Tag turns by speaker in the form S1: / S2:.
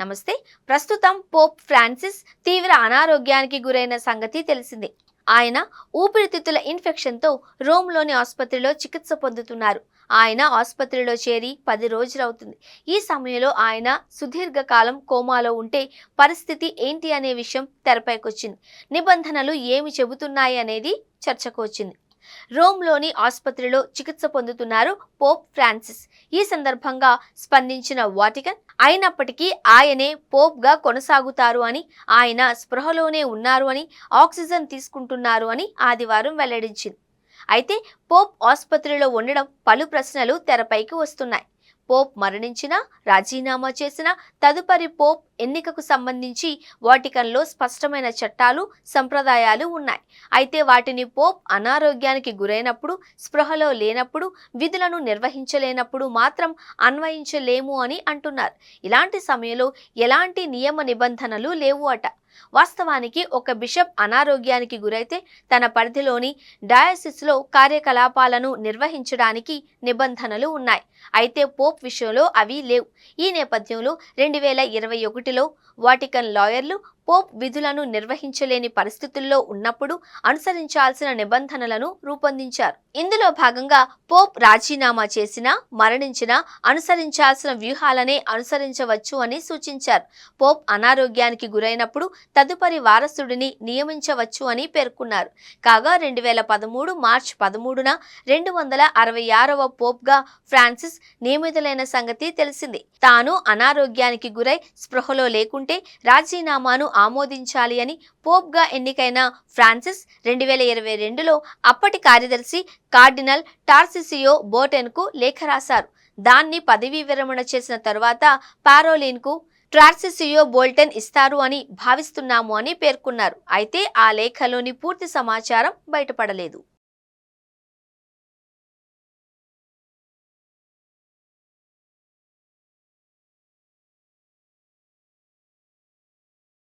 S1: నమస్తే. ప్రస్తుతం Pope Francis తీవ్ర అనారోగ్యానికి గురైన సంగతి తెలిసిందే. ఆయన ఊపిరితిత్తుల ఇన్ఫెక్షన్తో రోమ్లోని ఆసుపత్రిలో చికిత్స పొందుతున్నారు. ఆయన ఆసుపత్రిలో చేరి 10 రోజులవుతుంది. ఈ సమయంలో ఆయన సుదీర్ఘకాలం కోమాలో ఉంటే పరిస్థితి ఏంటి అనే విషయం తెరపైకొచ్చింది. నిబంధనలు ఏమి చెబుతున్నాయి అనేది చర్చకు వచ్చింది. రోమ్లోని ఆసుపత్రిలో చికిత్స పొందుతున్నారు పోప్ ఫ్రాన్సిస్. ఈ సందర్భంగా స్పందించిన వాటికన్ అయినప్పటికీ ఆయనే పోప్గా కొనసాగుతారు అని, ఆయన స్పృహలోనే ఉన్నారు అని, ఆక్సిజన్ తీసుకుంటున్నారు అని ఆదివారం వెల్లడించింది. అయితే పోప్ ఆసుపత్రిలో ఉండడం పలు ప్రశ్నలు తెరపైకి వస్తున్నాయి. పోప్ మరణించినా, రాజీనామా చేసిన తదుపరి పోప్ ఎన్నికకు సంబంధించి వాటికన్లో స్పష్టమైన చట్టాలు, సంప్రదాయాలు ఉన్నాయి. అయితే వాటిని పోప్ అనారోగ్యానికి గురైనప్పుడు, స్పృహలో లేనప్పుడు, విధులను నిర్వహించలేనప్పుడు మాత్రం అన్వయించలేము అని అంటున్నారు. ఇలాంటి సమయంలో ఎలాంటి నియమ నిబంధనలు లేవు అట. వాస్తవానికి ఒక బిషప్ అనారోగ్యానికి గురైతే తన పరిధిలోని డయాసిస్లో కార్యకలాపాలను నిర్వహించడానికి నిబంధనలు ఉన్నాయి. అయితే పోప్ విషయంలో అవి లేవు. ఈ నేపథ్యంలో 2021లో వాటికన్ లాయర్లు పోప్ విధులను నిర్వహించలేని పరిస్థితుల్లో ఉన్నప్పుడు అనుసరించాల్సిన నిబంధనలను రూపొందించారు. ఇందులో భాగంగా పోప్ రాజీనామా చేసినా, మరణించినా అనుసరించాల్సిన వ్యూహాలనే అనుసరించవచ్చు అని సూచించారు. పోప్ అనారోగ్యానికి గురైనప్పుడు తదుపరి వారసుడిని నియమించవచ్చు అని పేర్కొన్నారు. కాగా 2013 మార్చి 13న 266వ పోప్గా ఫ్రాన్సిస్ నియమితులైన సంగతి తెలిసింది. తాను అనారోగ్యానికి గురై స్పృహలో లేకుంటే రాజీనామాను ఆమోదించాలి అని పోప్గా ఎన్నికైన ఫ్రాన్సిస్ 2022లో అప్పటి కార్యదర్శి కార్డినల్ టార్సిసియో బోటెన్కు లేఖ రాశారు. దాన్ని పదవీ విరమణ చేసిన తరువాత పారోలిన్కు టార్సిసియో బోల్టెన్ ఇస్తారు అని భావిస్తున్నాము అని పేర్కొన్నారు. అయితే ఆ లేఖలోని పూర్తి సమాచారం బయటపడలేదు.